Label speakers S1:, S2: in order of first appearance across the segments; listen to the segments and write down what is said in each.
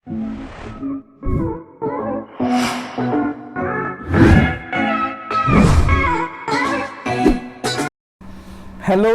S1: Hello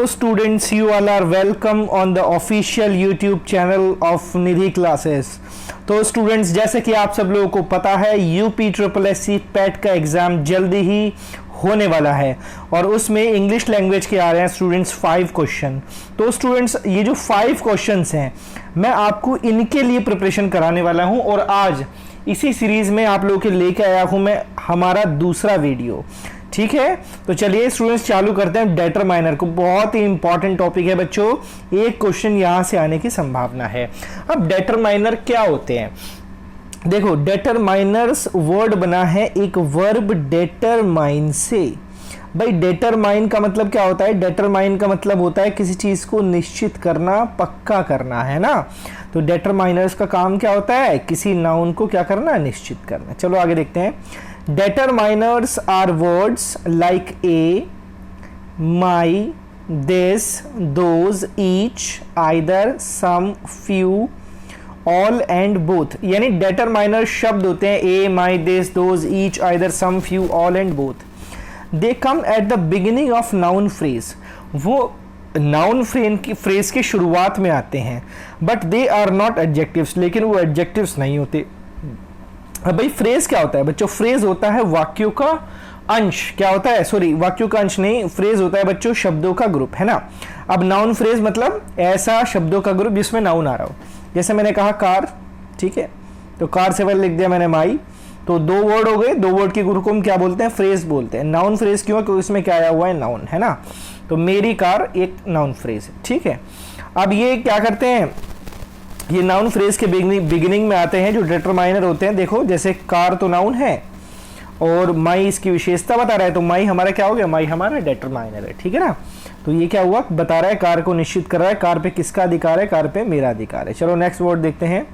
S1: students, you all are welcome on the official YouTube channel of Nidhi classes. तो students, जैसे कि आप सब लोगों को पता है UPSSC पैट का एग्ज़ाम जल्दी ही होने वाला है और उसमें इंग्लिश लैंग्वेज के आ रहे हैं स्टूडेंट्स 5 क्वेश्चन। तो स्टूडेंट्स, ये जो 5 क्वेश्चंस हैं मैं आपको इनके लिए प्रिपरेशन कराने वाला हूं और आज इसी सीरीज़ में आप लोगों के लेके आया हूं मैं हमारा दूसरा वीडियो। ठीक है, तो चलिए स्टूडेंट्स चालू करते हैं डिटरमाइनर को। बहुत ही इंपॉर्टेंट टॉपिक है बच्चों, एक क्वेश्चन यहां से आने की संभावना है। अब डिटरमाइनर क्या होते हैं? देखो, डिटरमाइनर्स वर्ड बना है एक वर्ब डिटरमाइन से। भाई डिटरमाइन का मतलब क्या होता है? डिटरमाइन का मतलब होता है किसी चीज को निश्चित करना, पक्का करना, है ना। तो डिटरमाइनर्स का काम क्या होता है? किसी नाउन को क्या करना? निश्चित करना। चलो आगे देखते हैं। Determiners are words like a, my, this, those, each, either, some, few, all and both। यानी determiner शब्द होते हैं a, my, this, those, each, either, some, few, all and both। They come at the beginning of noun phrase। वो noun phrase की शुरुआत में आते हैं। But they are not adjectives, लेकिन वो एडजेक्टिव्स नहीं होते। अब भाई फ्रेज क्या होता है बच्चों? फ्रेज होता है वाक्यों का अंश। क्या होता है? सॉरी, वाक्यों का अंश नहीं, फ्रेज होता है बच्चों शब्दों का ग्रुप, है ना। अब नाउन फ्रेज मतलब ऐसा शब्दों का ग्रुप जिसमें नाउन आ रहा हो। जैसे मैंने कहा कार, ठीक है, तो कार से पहले लिख दिया मैंने माई, तो 2 वर्ड हो गए। 2 वर्ड के ग्रुप को हम क्या बोलते हैं? फ्रेज बोलते हैं। नाउन फ्रेज क्यों? क्योंकि इसमें क्या आया हुआ है? नाउन, है ना। तो मेरी कार एक नाउन फ्रेज है, ठीक है। अब ये क्या करते हैं? ये नाउन फ्रेज के बिगिनिंग में आते हैं जो डिटरमाइनर होते हैं। देखो, जैसे कार तो नाउन है और माई इसकी विशेषता बता रहा है, तो माई हमारा क्या हो गया? माई हमारा डिटरमाइनर है, ठीक है ना। तो ये क्या हुआ? बता रहा है, कार को निश्चित कर रहा है, कार पे किसका अधिकार है? कार पे मेरा अधिकार है। चलो नेक्स्ट वर्ड देखते हैं।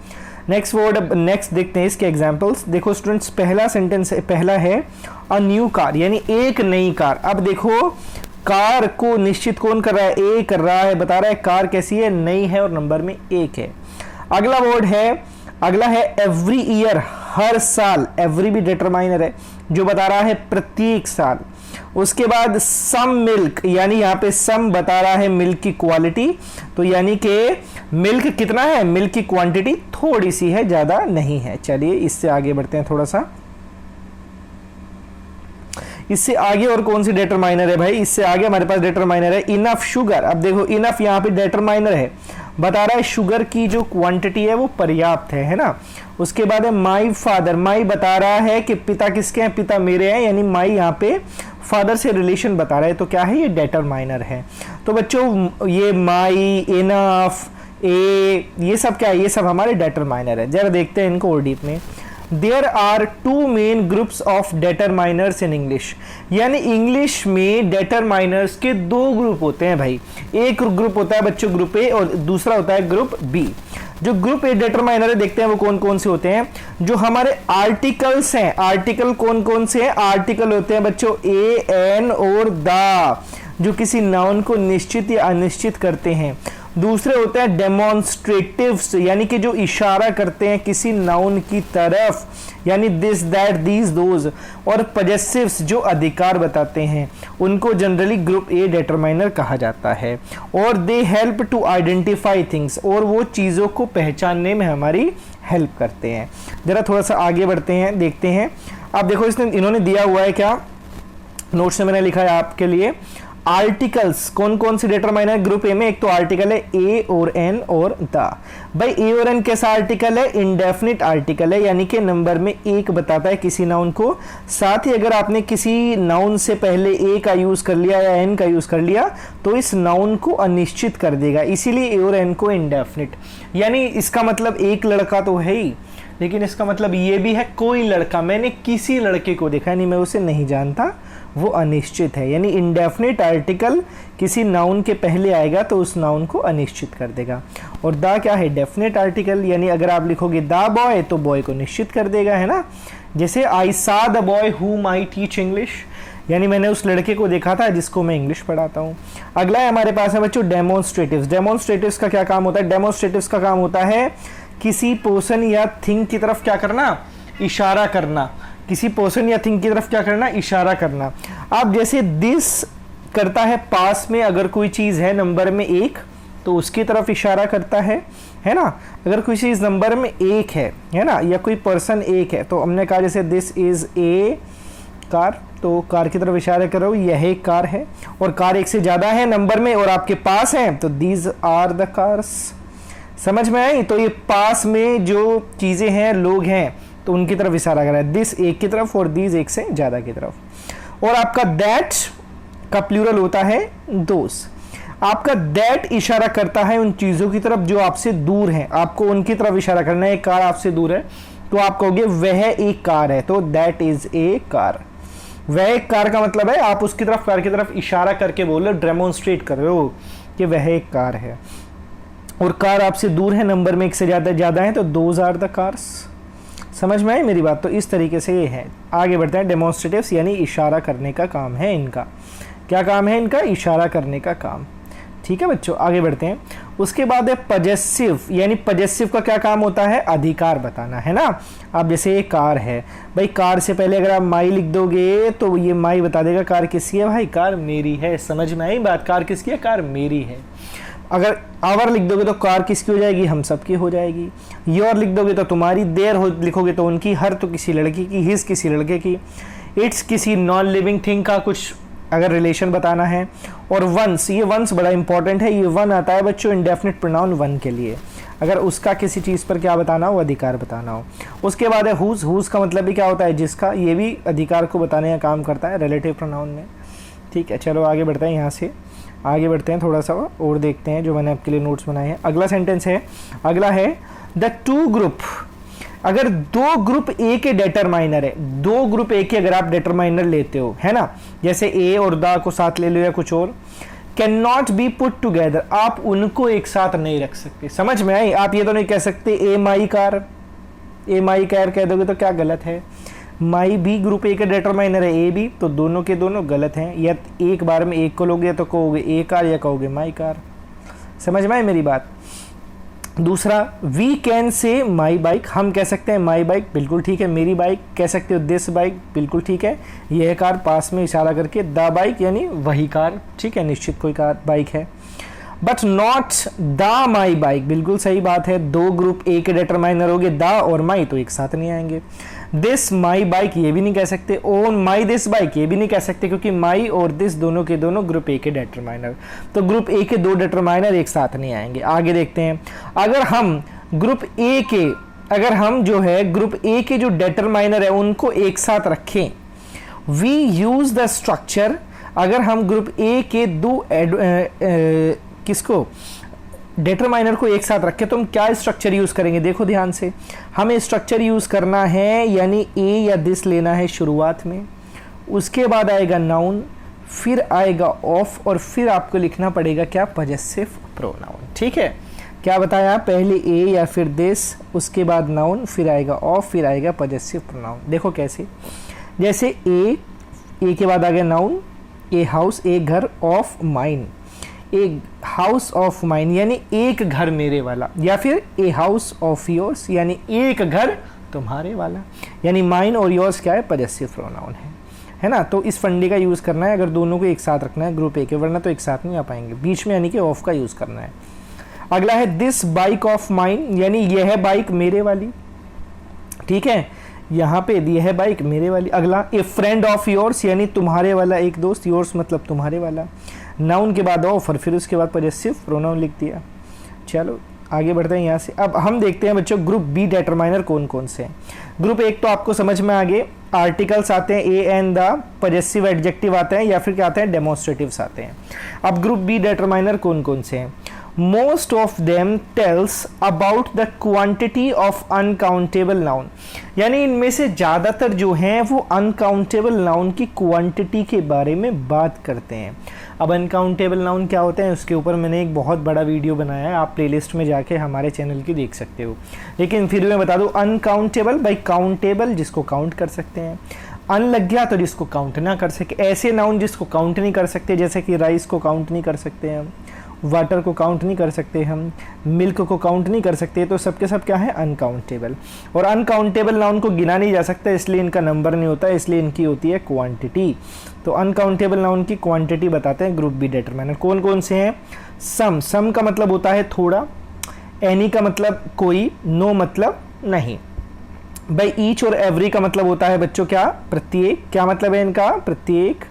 S1: नेक्स्ट देखते हैं इसके एग्जांपल्स। देखो स्टूडेंट्स, पहला सेंटेंस पहला है अ न्यू कार, यानी एक नई कार। अब देखो, कार को निश्चित कौन कर रहा है? ए कर रहा है, बता रहा है कार कैसी है? नई है और नंबर में 1 है। अगला वर्ड है, अगला है एवरी ईयर, हर साल। एवरी भी डिटरमाइनर है जो बता रहा है प्रत्येक साल। उसके बाद सम मिल्क, यानी यहाँ पे सम बता रहा है मिल्क की क्वालिटी, तो यानी कि मिल्क कितना है? मिल्क की क्वांटिटी थोड़ी सी है, ज्यादा नहीं है। चलिए इससे आगे बढ़ते हैं थोड़ा सा। इससे आगे और कौन सी डिटरमाइनर है भाई? इससे आगे हमारे पास डिटरमाइनर है इनफ शुगर। अब देखो, इनफ यहाँ पे डिटरमाइनर है, बता रहा है शुगर की जो क्वांटिटी है वो पर्याप्त है ना। उसके बाद है माई फादर। माई बता रहा है कि पिता किसके हैं? पिता मेरे हैं, यानी माई यहाँ पे फादर से रिलेशन बता रहा है, तो क्या है? ये डिटरमाइनर है। तो बच्चों, ये माई, इनफ, ए, ये सब क्या है? ये सब हमारे डिटरमाइनर है। जरा देखते हैं इनको और डीप में। There are 2 main groups of determiners in English। यानी इंग्लिश में डिटरमाइनर्स के 2 ग्रुप होते हैं भाई। एक ग्रुप होता है बच्चों ग्रुप ए और दूसरा होता है ग्रुप बी। जो ग्रुप ए डिटरमाइनर है, देखते हैं वो कौन कौन से होते हैं। जो हमारे आर्टिकल्स हैं, आर्टिकल कौन कौन से हैं? आर्टिकल होते हैं बच्चों ए, एन और द, जो किसी नाउन को निश्चित या अनिश्चित करते हैं। दूसरे होते हैं डेमोन्स्ट्रेटिव्स, यानी कि जो इशारा करते हैं किसी नाउन की तरफ, यानी दिस, दैट, दीज, दोज। और पजेसिव्स, जो अधिकार बताते हैं, उनको जनरली ग्रुप ए डिटरमाइनर कहा जाता है। और they help to identify things, और वो चीज़ों को पहचानने में हमारी हेल्प करते हैं। जरा थोड़ा सा आगे बढ़ते हैं, देखते हैं। अब देखो, इन्होंने दिया हुआ है क्या? नोट्स में मैंने लिखा है आपके लिए आर्टिकल्स। कौन कौन सी डिटरमाइनर ग्रुप ए में? एक तो आर्टिकल है ए और एन और द। भाई ए और एन कैसा आर्टिकल है? इंडेफिनिट आर्टिकल है, यानी कि नंबर में 1 बताता है किसी नाउन को। साथ ही अगर आपने किसी नाउन से पहले ए का यूज कर लिया या एन का यूज कर लिया तो इस नाउन को अनिश्चित कर देगा, इसीलिए ए और एन को इंडेफिनिट। यानी इसका मतलब एक लड़का तो है ही, लेकिन इसका मतलब ये भी है कोई लड़का, मैंने किसी लड़के को देखा, नहीं मैं उसे नहीं जानता, वो अनिश्चित है। यानी इंडेफिनिट आर्टिकल किसी नाउन के पहले आएगा तो उस नाउन को अनिश्चित कर देगा। और द क्या है? डेफिनेट आर्टिकल, यानी अगर आप लिखोगे द बॉय तो बॉय को निश्चित कर देगा, है ना। जैसे आई सा द बॉय हुम आई टीच इंग्लिश, यानी मैंने उस लड़के को देखा था जिसको मैं इंग्लिश पढ़ाता हूँ। अगला है हमारे पास है बच्चों डेमोन्स्ट्रेटिव्स। डेमोन्स्ट्रेटिव्स का क्या काम होता है? डेमोन्स्ट्रेटिव्स का काम होता है किसी पर्सन या थिंग की तरफ क्या करना, इशारा करना, किसी पर्सन या थिंग की तरफ क्या करना, इशारा करना। अब जैसे दिस करता है पास में, अगर कोई चीज है नंबर में 1 तो उसकी तरफ इशारा करता है ना। अगर कोई चीज नंबर में 1 है ना, या कोई पर्सन 1 है, तो हमने कहा जैसे दिस इज ए कार, तो कार की तरफ इशारा करो, यह एक कार है, और कार 1 से ज्यादा है नंबर में और आपके पास है, तो दीज आर द कार्स। समझ में आई? तो ये पास में जो चीजें हैं, लोग हैं, तो उनकी तरफ इशारा कर रहा है, दिस 1 की तरफ और दीज 1 से ज्यादा की तरफ। और आपका दैट का प्लूरल होता है दोस। आपका दैट इशारा करता है उन चीजों की तरफ जो आपसे दूर हैं, आपको उनकी तरफ इशारा करना है। एक कार आपसे दूर है तो आप कहोगे वह एक कार है, तो दैट इज ए कार। वह एक कार का मतलब है आप उसकी तरफ, कार की तरफ इशारा करके बोल रहे हो, डेमोन्स्ट्रेट कर रहे हो कि वह एक कार है। और कार आपसे दूर है, नंबर में 1 से ज्यादा है, तो दोज आर द कार्स। समझ में आई मेरी बात? तो इस तरीके से ये है। आगे बढ़ते हैं। डेमोन्स्ट्रेटिव्स यानी इशारा करने का काम है इनका। क्या काम है इनका? इशारा करने का काम। ठीक है बच्चों, आगे बढ़ते हैं। उसके बाद है पजेसिव, यानी पजेसिव का क्या काम होता है? अधिकार बताना, है ना। अब जैसे ये कार है भाई, कार से पहले अगर आप माई लिख दोगे तो ये माई बता देगा कार किसकी है भाई, कार मेरी है। समझ में आई बात? कार किसकी है? कार मेरी है। अगर आवर लिख दोगे तो कार किसकी हो जाएगी? हम सबकी हो जाएगी। योर लिख दोगे तो तुम्हारी, देर हो लिखोगे तो उनकी, हर तो किसी लड़की की, हिज किसी लड़के की, इट्स किसी नॉन लिविंग थिंग का कुछ अगर रिलेशन बताना है। और वंस, ये वंस बड़ा इंपॉर्टेंट है। ये वन आता है बच्चों इंडेफिनिट प्रोनाउन वन के लिए, अगर उसका किसी चीज़ पर क्या बताना हो, अधिकार बताना हो। उसके बाद है हुज। हुज का मतलब भी क्या होता है? जिसका। ये भी अधिकार को बताने का काम करता है रिलेटिव प्रोनाउन में। ठीक है, चलो आगे बढ़ते हैं। यहाँ से आगे बढ़ते हैं, थोड़ा सा और देखते हैं जो मैंने आपके लिए नोट्स बनाए हैं। अगला सेंटेंस है, अगला है द टू ग्रुप। अगर 2 ग्रुप ए के डेटरमाइनर है, 2 ग्रुप ए के अगर आप डेटरमाइनर लेते हो, है ना, जैसे ए और द को साथ ले लो या कुछ और, can not be put together, आप उनको एक साथ नहीं रख सकते। समझ में आई? आप ये तो नहीं कह सकते ए my car, A my car कह दोगे तो क्या गलत है। माई भी ग्रुप ए का डेटरमाइनर है, ए भी, तो दोनों के दोनों गलत हैं। या एक बार में एक को लोगे तो कहोगे ए कार या कहोगे माई कार। समझ में आई मेरी बात? दूसरा, we can say my bike, हम कह सकते हैं माई बाइक, बिल्कुल ठीक है। मेरी बाइक कह सकते हो, दिस बाइक, बिल्कुल ठीक है। यह कार पास में इशारा करके, द बाइक यानी वही कार, ठीक है, निश्चित कोई कार बाइक है। But not the my bike, बिल्कुल सही बात है। 2 ग्रुप ए के डेटरमाइनर हो गए, द और माई, तो एक साथ नहीं आएंगे। दिस माई बाइक ये भी नहीं कह सकते, ओन माई दिस बाइक ये भी नहीं कह सकते, क्योंकि माई और दिस दोनों के दोनों ग्रुप ए के डेटरमाइनर, तो ग्रुप ए के 2 डेटरमाइनर एक साथ नहीं आएंगे। आगे देखते हैं। अगर हम ग्रुप ए के, अगर हम जो है ग्रुप ए के जो डेटरमाइनर है उनको एक साथ रखें, वी यूज द स्ट्रक्चर। अगर हम ग्रुप ए के 2 किसको, डेटरमाइनर को एक साथ रखें तो हम क्या स्ट्रक्चर यूज करेंगे? देखो ध्यान से, हमें स्ट्रक्चर यूज करना है, यानी ए या दिस लेना है शुरुआत में, उसके बाद आएगा नाउन, फिर आएगा ऑफ, और फिर आपको लिखना पड़ेगा क्या? Possessive pronoun. ठीक है, क्या बताया? पहले ए या फिर दिस, उसके बाद नाउन, फिर आएगा ऑफ, फिर आएगा पजेसिव प्रोनाउन। देखो कैसे, जैसे ए के बाद आ गया नाउन, ए हाउस, एक घर, ऑफ माइन, एक हाउस ऑफ माइन यानी एक घर मेरे वाला, या फिर ए हाउस ऑफ योर्स यानी एक घर तुम्हारे वाला, यानी माइन और योर्स क्या है? पजेसिव प्रोनाउन है ना। तो इस फंडे का यूज़ करना है अगर दोनों को एक साथ रखना है ग्रुप ए के, वरना तो एक साथ नहीं आ पाएंगे। बीच में यानी कि ऑफ का यूज़ करना है। अगला है दिस बाइक ऑफ माइन, यानी यह बाइक मेरे वाली, ठीक है, यहाँ पे यह बाइक मेरे वाली। अगला, ए फ्रेंड ऑफ योर्स यानी तुम्हारे वाला एक दोस्त, योर्स मतलब तुम्हारे वाला। नाउन के बाद ऑफ और फिर उसके बाद पजेसिव प्रोनाउन लिख दिया। चलो आगे बढ़ते हैं यहाँ से। अब हम देखते हैं बच्चों ग्रुप बी डेटरमाइनर कौन कौन से हैं। ग्रुप एक तो आपको समझ में आ गए, आर्टिकल्स आते हैं A and the, possessive adjective आते हैं, या फिर क्या आते हैं? डेमोन्स्ट्रेटिव्स आते हैं। अब ग्रुप बी डेटरमाइनर कौन कौन से हैं? Most of them tells about the quantity of uncountable noun, यानी इनमें से ज़्यादातर जो हैं वो अनकाउंटेबल नाउन की क्वांटिटी के बारे में बात करते हैं। अब अनकाउंटेबल नाउन क्या होते हैं उसके ऊपर मैंने एक बहुत बड़ा वीडियो बनाया है, आप प्लेलिस्ट में जाके हमारे चैनल की देख सकते हो। लेकिन फिर मैं बता दूं, अनकाउंटेबल बाई काउंटेबल जिसको काउंट कर सकते हैं, अन लग गया तो जिसको काउंट ना कर सके, ऐसे नाउन जिसको काउंट नहीं कर सकते, जैसे कि राइस को काउंट नहीं कर सकते हैं, वाटर को काउंट नहीं कर सकते, हम मिल्क को काउंट नहीं कर सकते, तो सबके सब क्या है अनकाउंटेबल। और अनकाउंटेबल नाउन को गिना नहीं जा सकता, इसलिए इनका नंबर नहीं होता, इसलिए इनकी होती है क्वांटिटी। तो अनकाउंटेबल नाउन की क्वांटिटी बताते हैं ग्रुप बी डिटरमाइनर। कौन कौन से हैं? सम का मतलब होता है थोड़ा, एनी का मतलब कोई, नो मतलब नहीं। भाई ईच और एवरी का मतलब होता है बच्चों क्या? प्रत्येक। क्या मतलब है इनका? प्रत्येक,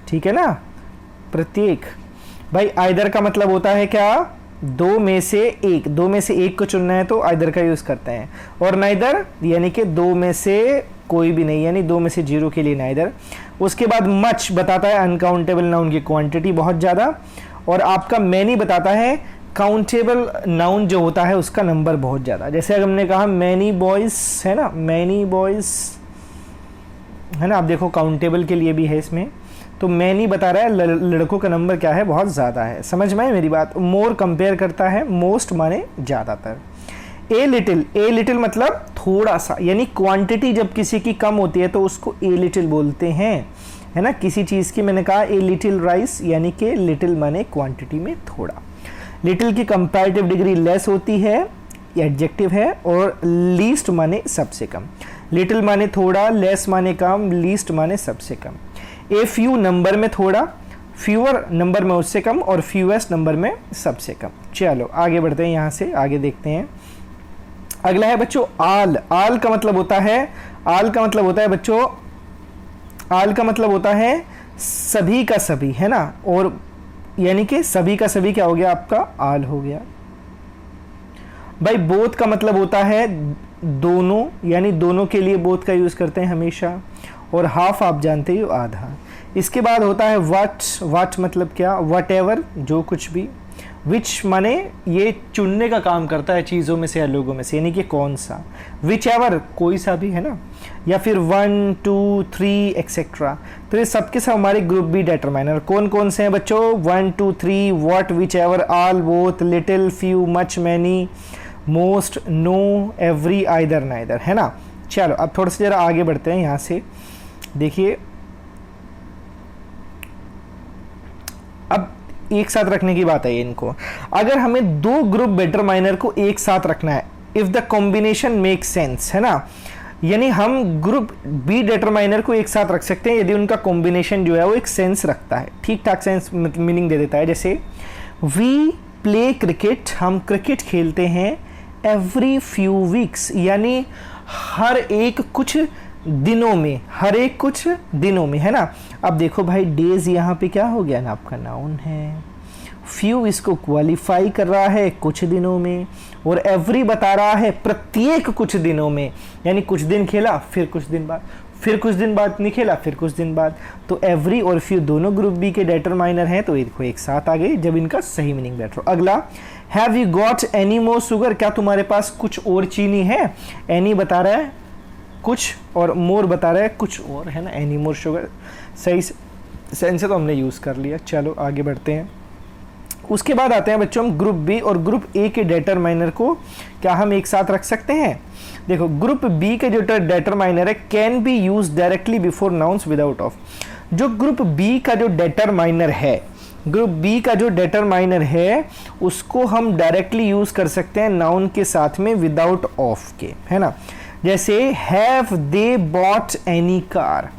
S1: ठीक है ना, प्रत्येक। भाई आइदर का मतलब होता है क्या? दो में से एक, दो में से एक को चुनना है तो आइदर का यूज करते हैं। और नाइदर यानी कि दो में से कोई भी नहीं, यानी दो में से जीरो के लिए नाइदर। उसके बाद मच बताता है अनकाउंटेबल नाउन की क्वांटिटी बहुत ज़्यादा, और आपका मैनी बताता है काउंटेबल नाउन जो होता है उसका नंबर बहुत ज़्यादा। जैसे अगर हमने कहा मैनी बॉयज़ है ना, मैनी बॉयज़ है ना, आप देखो काउंटेबल के लिए भी है इसमें, तो मैनी बता रहा है लड़कों का नंबर क्या है? बहुत ज़्यादा है। समझ में आई मेरी बात? मोर कंपेयर करता है मोस्ट माने ज़्यादातर। ए लिटिल मतलब थोड़ा सा, यानी क्वांटिटी जब किसी की कम होती है तो उसको ए लिटिल बोलते हैं, है ना। किसी चीज़ की मैंने कहा ए लिटिल राइस, यानी कि लिटिल माने क्वांटिटी में थोड़ा। लिटिल की कंपैरेटिव डिग्री लेस होती है, एडजेक्टिव है, और लीस्ट माने सबसे कम। लिटिल माने थोड़ा, लेस माने कम, लीस्ट माने सबसे कम। ए फ्यू नंबर में थोड़ा, फ्यूअर नंबर में उससे कम, और फ्यूएस्ट नंबर में सबसे कम। चलो आगे बढ़ते हैं, यहाँ से आगे देखते हैं। अगला है बच्चों आल। आल का मतलब होता है, आल का मतलब होता है बच्चों, आल का मतलब होता है सभी का सभी, है ना। और यानी कि सभी का सभी क्या हो गया? आपका आल हो गया। भाई बोथ का मतलब होता है दोनों, यानी दोनों के लिए बोथ का यूज करते हैं हमेशा। और हाफ आप जानते हो आधा। इसके बाद होता है व्हाट मतलब क्या? वट एवर, जो कुछ भी। विच माने ये चुनने का काम करता है चीज़ों में से या लोगों में से, यानी कि कौन सा। विच एवर कोई सा भी, है ना। या फिर 1 2 3 एक्सेट्रा। तो ये सबके सब हमारे ग्रुप बी डिटरमाइनर कौन कौन से हैं बच्चों? 1 2 3, what, whichever, all, both, little, few, much, many, most, no, every, either, neither, है ना। चलो अब थोड़ा सा जरा आगे बढ़ते हैं। यहाँ से देखिए, अब एक साथ रखने की बात है इनको। अगर हमें दो ग्रुप डिटरमाइनर को एक साथ रखना है, if the combination make sense, है ना, यानी हम ग्रुप बी डिटरमाइनर को एक साथ रख सकते हैं यदि उनका कॉम्बिनेशन जो है वो एक सेंस रखता है, ठीक ठाक सेंस मीनिंग दे देता है। जैसे वी प्ले क्रिकेट, हम क्रिकेट खेलते हैं, एवरी फ्यू वीक्स, यानी हर एक कुछ दिनों में, हर एक कुछ दिनों में, है ना। अब देखो भाई डेज यहाँ पे क्या हो गया ना, आपका नाउन है। फ्यू इसको क्वालिफाई कर रहा है कुछ दिनों में, और एवरी बता रहा है प्रत्येक कुछ दिनों में, यानी कुछ दिन खेला फिर कुछ दिन बाद, फिर कुछ दिन बाद नहीं खेला फिर कुछ दिन बाद। तो एवरी और फ्यू दोनों ग्रुप बी के डिटरमाइनर हैं, तो इनको एक साथ आ गए जब इनका सही मीनिंग बैठ रहा। अगला, have you got any more sugar, क्या तुम्हारे पास कुछ और चीनी है। एनी बता रहा है कुछ, और मोर बता रहा है कुछ और, है ना। एनी मोर शुगर सही सेंस से तो हमने यूज़ कर लिया। चलो आगे बढ़ते हैं। उसके बाद आते हैं बच्चों हम ग्रुप बी और ग्रुप ए के डिटरमाइनर को क्या हम एक साथ रख सकते हैं। देखो ग्रुप बी के जो डिटरमाइनर है, can be use directly before nouns without of. जो ग्रुप बी का जो डिटरमाइनर है, ग्रुप बी का जो डिटरमाइनर है उसको हम डायरेक्टली यूज कर सकते हैं नाउन के साथ में विदाउट ऑफ के, है ना। जैसे have they bought any car,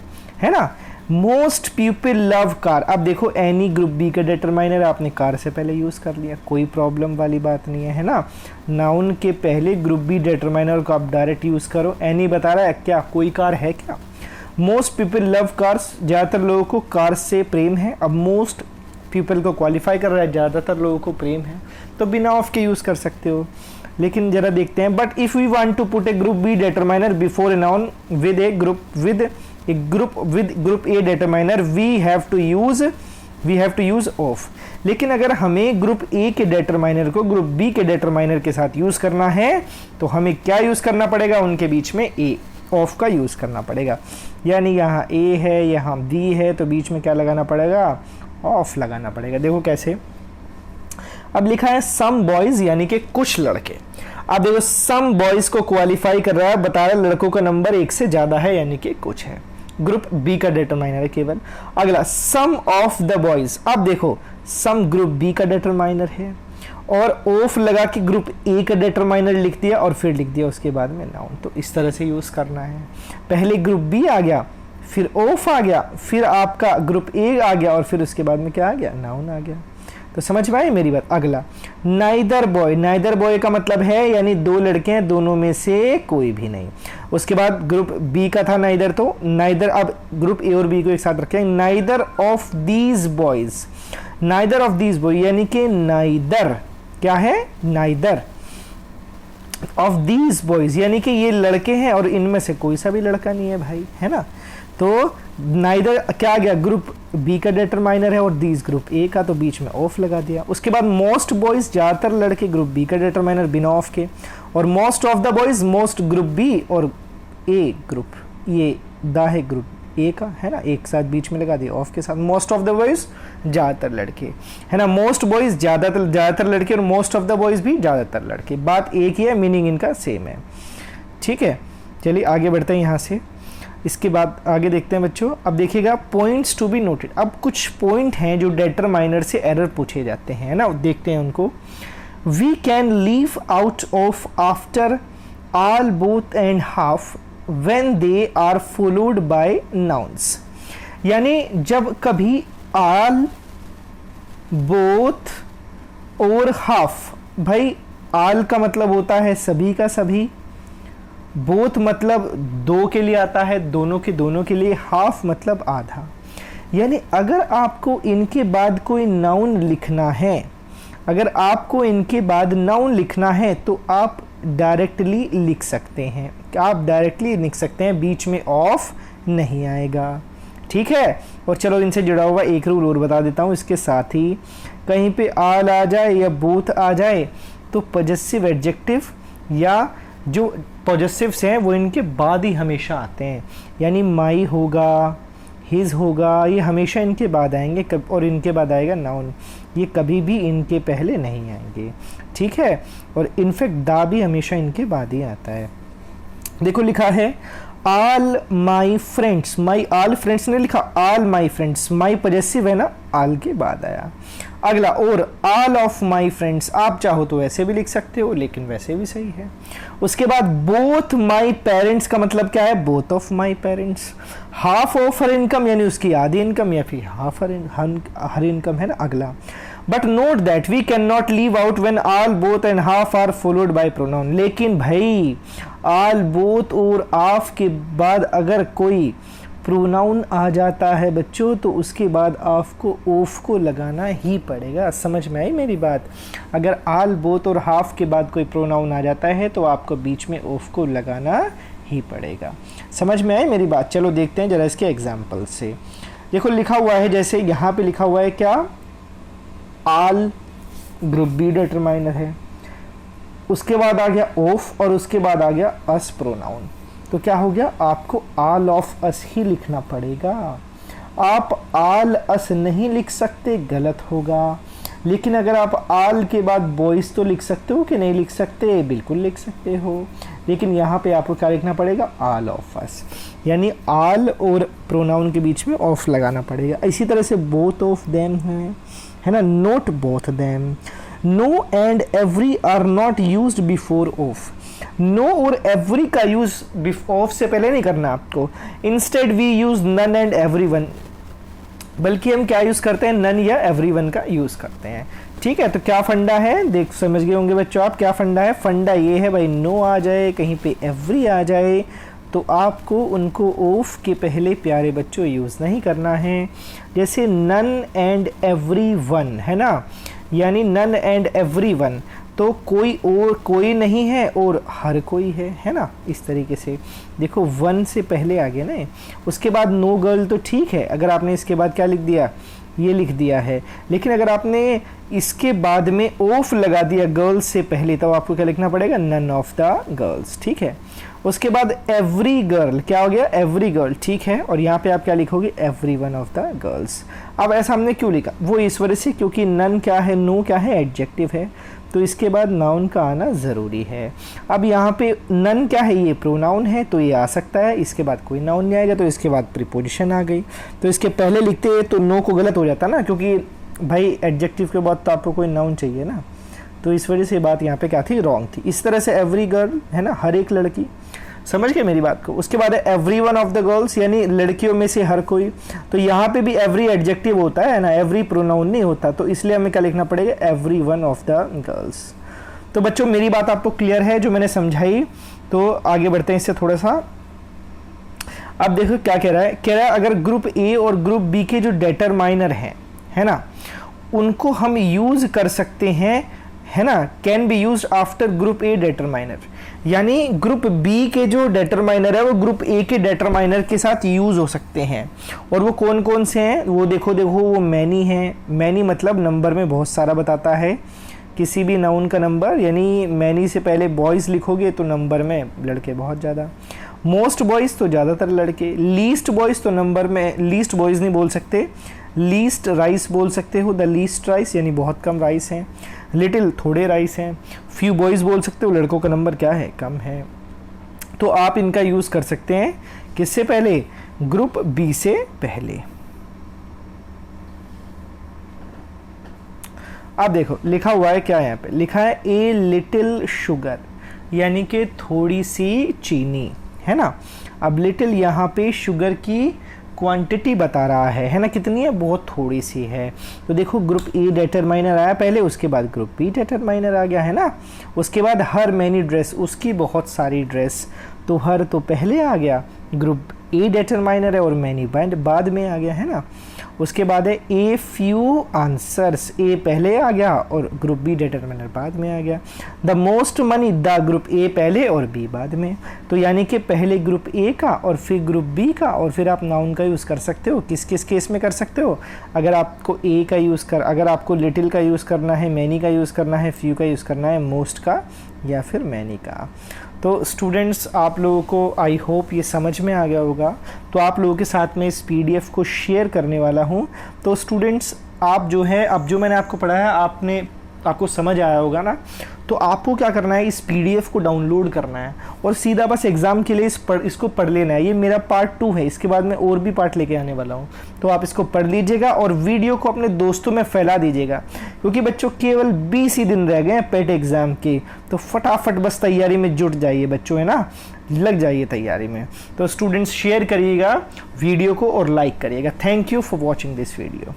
S1: है ना। मोस्ट पीपल लव कार, अब देखो एनी ग्रुप बी का डिटरमाइनर, आपने कार से पहले यूज कर लिया, कोई प्रॉब्लम वाली बात नहीं है ना। नाउन के पहले ग्रुप बी डिटरमाइनर को आप डायरेक्ट यूज करो। एनी बता रहा है क्या कोई कार है क्या। मोस्ट पीपल लव कार्स, ज़्यादातर लोगों को कार से प्रेम है। अब मोस्ट पीपल को क्वालिफाई कर रहा है, ज़्यादातर लोगों को प्रेम है, तो बिना ऑफ के यूज कर सकते हो। लेकिन जरा देखते हैं, but if we want to put a group B determiner before a noun with a group A determiner we have to use of. लेकिन अगर हमें ग्रुप ए के डिटरमाइनर को ग्रुप बी के डिटरमाइनर के साथ यूज करना है तो हमें क्या यूज करना पड़ेगा, उनके बीच में ए, ऑफ का यूज करना पड़ेगा। यानी यहाँ ए है, यहाँ बी है, तो बीच में क्या लगाना पड़ेगा, ऑफ लगाना पड़ेगा। देखो कैसे, अब लिखा है सम बॉयज, यानी कि कुछ लड़के। अब देखो सम बॉयज को क्वालिफाई कर रहा है, बता रहा है लड़कों का नंबर एक से ज्यादा है, यानी कि कुछ है। ग्रुप बी का डिटरमाइनर है केवल। अगला सम ऑफ द बॉयज, अब देखो सम ग्रुप बी का डिटरमाइनर है, और ऑफ लगा के ग्रुप ए का डिटरमाइनर लिख दिया और फिर लिख दिया उसके बाद में नाउन। तो इस तरह से यूज़ करना है। पहले ग्रुप बी आ गया, फिर ऑफ आ गया, फिर आपका ग्रुप ए आ गया और फिर उसके बाद में क्या आ गया, नाउन आ गया। तो समझ में आई मेरी बात। अगला नाइदर बॉय, नाइदर बॉय का मतलब है यानी दो लड़के हैं, दोनों में से कोई भी नहीं। उसके बाद ग्रुप बी का था नाइदर, तो नाइदर, अब ग्रुप ए और बी को एक साथ रखें, neither of these boys, neither of these boy यानी कि नाइदर क्या है, नाइदर ऑफ दीज बॉयज यानी कि ये लड़के हैं और इनमें से कोई सा भी लड़का नहीं है भाई, है ना। तो नाइदर क्या आ गया, ग्रुप बी का डिटरमाइनर है और दीज ग्रुप ए का, तो बीच में ऑफ लगा दिया। उसके बाद मोस्ट बॉयज, ज़्यादातर लड़के, ग्रुप बी का डिटरमाइनर बिना ऑफ के, और most of the boys, most group B और ए ग्रुप, ये दा है ग्रुप ए का, है ना, एक साथ बीच में लगा दिया ऑफ के साथ। मोस्ट ऑफ द बॉयज ज़्यादातर लड़के, है ना, मोस्ट बॉयज ज़्यादातर लड़के और मोस्ट ऑफ द बॉयज भी ज़्यादातर लड़के, बात एक ही है, मीनिंग इनका सेम है। ठीक है, चलिए आगे बढ़ते हैं यहाँ से। इसके बाद आगे देखते हैं बच्चों। अब देखिएगा पॉइंट्स टू बी नोटेड। अब कुछ पॉइंट हैं जो डिटरमाइनर से एरर पूछे जाते हैं ना, देखते हैं उनको। We can leave out of after all, both and half when they are followed by nouns, यानी जब कभी ऑल, बोथ और हाफ, भाई ऑल का मतलब होता है सभी का सभी, बोथ मतलब दो के लिए आता है, दोनों के लिए, हाफ मतलब आधा। यानी अगर आपको इनके बाद कोई नाउन लिखना है, अगर आपको इनके बाद नाउन लिखना है तो आप डायरेक्टली लिख सकते हैं, आप डायरेक्टली लिख सकते हैं, बीच में ऑफ नहीं आएगा। ठीक है, और चलो इनसे जुड़ा हुआ एक रूल और बता देता हूँ इसके साथ ही, कहीं पे ऑल आ जाए या बोथ आ जाए तो पॉजेसिव एडजेक्टिव या जो पॉजेसिव्स हैं वो इनके बाद ही हमेशा आते हैं, यानी माई होगा, हिज होगा, ये हमेशा इनके बाद आएंगे, और इनके बाद आएगा नाउन, ये कभी भी इनके पहले नहीं आएंगे। ठीक है, और इनफैक्ट दा भी हमेशा इनके बाद ही आता है। देखो लिखा है all my friends, my all friends ने लिखा all my friends, my possessive है ना, ऑल के बाद आया। अगला और ऑल ऑफ माई फ्रेंड्स, आप चाहो तो वैसे भी लिख सकते हो लेकिन वैसे भी सही है। उसके बाद बोथ माई पेरेंट्स का मतलब क्या है, both of my parents. Half of her income यानी उसकी आधी इनकम या फिर हाफ हर इनकम है ना। अगला but note that we can not leave out when all, both and half are followed by pronoun, लेकिन भाई ऑल, बोथ और ऑफ के बाद अगर कोई प्रोनाउन आ जाता है बच्चों तो उसके बाद आपको ऑफ को लगाना ही पड़ेगा। समझ में आई मेरी बात। अगर ऑल, बोथ और हाफ के बाद कोई प्रोनाउन आ जाता है तो आपको बीच में ऑफ को लगाना ही पड़ेगा। समझ में आई मेरी बात। चलो देखते हैं जरा इसके एग्जाम्पल से। देखो लिखा हुआ है, जैसे यहाँ पे लिखा हुआ है क्या, ऑल ग्रुप बी डिटरमाइनर है, उसके बाद आ गया ऑफ और उसके बाद आ गया अस प्रोनाउन। तो क्या हो गया, आपको ऑल ऑफ अस ही लिखना पड़ेगा। आप ऑल अस नहीं लिख सकते, गलत होगा। लेकिन अगर आप ऑल के बाद बॉयज़ तो लिख सकते हो कि नहीं लिख सकते, बिल्कुल लिख सकते हो। लेकिन यहाँ पे आपको क्या लिखना पड़ेगा, ऑल ऑफ अस, यानी ऑल और प्रोनाउन के बीच में ऑफ लगाना पड़ेगा। इसी तरह से बोथ ऑफ देम है ना, note both them. No and every are not used before of. No और एवरी का यूज ऑफ से पहले नहीं करना आपको। Instead we use none and everyone, बल्कि हम क्या यूज करते हैं, नन या एवरीवन का यूज करते हैं। ठीक है, तो क्या फंडा है, देख समझ गए होंगे बच्चों आप क्या फंडा है। फंडा ये है भाई, नो आ जाए, कहीं पे एवरी आ जाए तो आपको उनको ऑफ के पहले प्यारे बच्चों यूज़ नहीं करना है। जैसे नन एंड एवरी वन है ना, यानी नन एंड एवरी वन, तो कोई और कोई नहीं है और हर कोई है ना। इस तरीके से देखो, वन से पहले आ गया ना। उसके बाद नो गर्ल तो ठीक है, अगर आपने इसके बाद क्या लिख दिया, ये लिख दिया है। लेकिन अगर आपने इसके बाद में ऑफ लगा दिया गर्ल्स से पहले, तो आपको क्या लिखना पड़ेगा, नन ऑफ द गर्ल्स। ठीक है, उसके बाद एवरी गर्ल क्या हो गया, एवरी गर्ल। ठीक है, और यहाँ पे आप क्या लिखोगे, every one of the girls. अब ऐसा हमने क्यों लिखा, वो इस वजह से क्योंकि नन क्या है, नो क्या है, एडजेक्टिव है, तो इसके बाद नाउन का आना ज़रूरी है। अब यहाँ पे नन क्या है, ये प्रोनाउन है तो ये आ सकता है, इसके बाद कोई नाउन नहीं आएगा तो इसके बाद प्रीपोजिशन आ गई। तो इसके पहले लिखते तो नो को गलत हो जाता ना, क्योंकि भाई एडजेक्टिव के बाद तो आपको कोई नाउन चाहिए ना, तो इस वजह से बात यहाँ पे क्या थी, रॉन्ग थी। इस तरह से एवरी गर्ल है ना, हर एक लड़की, समझ गए मेरी बात को। उसके बाद है every one of the girls, यानी लड़कियों में से हर कोई। तो यहाँ पे भी एवरी एडजेक्टिव होता है ना, एवरी प्रोनाउन नहीं होता, तो इसलिए हमें क्या लिखना पड़ेगा, every one of the girls. तो बच्चों मेरी बात आपको क्लियर है जो मैंने समझाई, तो आगे बढ़ते हैं इससे थोड़ा सा। अब देखो क्या कह रहा है, कह रहा है अगर ग्रुप ए और ग्रुप बी के जो डिटरमाइनर हैं, है ना, उनको हम यूज कर सकते हैं, है ना, can be use after group A determiner, यानी ग्रुप बी के जो डिटरमाइनर है वो ग्रुप ए के डिटरमाइनर के साथ यूज हो सकते हैं। और वो कौन कौन से हैं, वो देखो वो मैनी है। मैनी मतलब नंबर में बहुत सारा बताता है, किसी भी नाउन का नंबर, यानी मैनी से पहले बॉयज़ लिखोगे तो नंबर में लड़के बहुत ज़्यादा। मोस्ट बॉयज़ तो ज़्यादातर लड़के। लीस्ट बॉयज़ तो नंबर में, लीस्ट बॉयज़ नहीं बोल सकते, लीस्ट राइस बोल सकते हो, द लीस्ट राइस यानी बहुत कम राइस हैं। लिटिल थोड़े राइस हैं। फ्यू बॉयज़ बोल सकते हो, लड़कों का नंबर क्या है, कम है। तो आप इनका यूज़ कर सकते हैं किससे पहले, ग्रुप बी से पहले। अब देखो लिखा हुआ है क्या, यहाँ पे लिखा है ए लिटिल शुगर, यानी कि थोड़ी सी चीनी, है ना। अब लिटिल यहाँ पे शुगर की क्वांटिटी बता रहा है ना, कितनी है, बहुत थोड़ी सी है। तो देखो ग्रुप ए डिटरमाइनर आया पहले, उसके बाद ग्रुप बी डिटरमाइनर आ गया, है ना। उसके बाद हर मैनी ड्रेस, उसकी बहुत सारी ड्रेस, तो हर तो पहले आ गया, ग्रुप ए डिटरमाइनर है, और मैनी बाद में आ गया, है ना। उसके बाद है ए फ्यू आंसर्स, ए पहले आ गया और ग्रुप बी डिटरमिनर बाद में आ गया। The most money, the group A पहले और बी बाद में। तो यानी कि पहले ग्रुप ए का और फिर ग्रुप बी का, और फिर आप नाउन का यूज़ कर सकते हो। किस किस केस में कर सकते हो, अगर आपको ए का यूज़ कर, अगर आपको लिटिल का यूज़ करना है, मैनी का यूज़ करना है, फ्यू का यूज़ करना है, मोस्ट का या फिर मैनी का। तो स्टूडेंट्स आप लोगों को आई होप ये समझ में आ गया होगा। तो आप लोगों के साथ में इस पीडीएफ को शेयर करने वाला हूँ। तो स्टूडेंट्स आप जो है, अब जो मैंने आपको पढ़ाया आपको समझ आया होगा ना। तो आपको क्या करना है, इस पीडीएफ को डाउनलोड करना है और सीधा बस एग्ज़ाम के लिए इसको पढ़ लेना है। ये मेरा पार्ट 2 है, इसके बाद मैं और भी पार्ट लेके आने वाला हूँ। तो आप इसको पढ़ लीजिएगा और वीडियो को अपने दोस्तों में फैला दीजिएगा, क्योंकि बच्चों केवल 20 ही दिन रह गए हैं पेट एग्ज़ाम के। तो फटाफट बस तैयारी में जुट जाइए बच्चों, है ना, लग जाइए तैयारी में। तो स्टूडेंट्स शेयर करिएगा वीडियो को और लाइक करिएगा। Thank you for watching this video.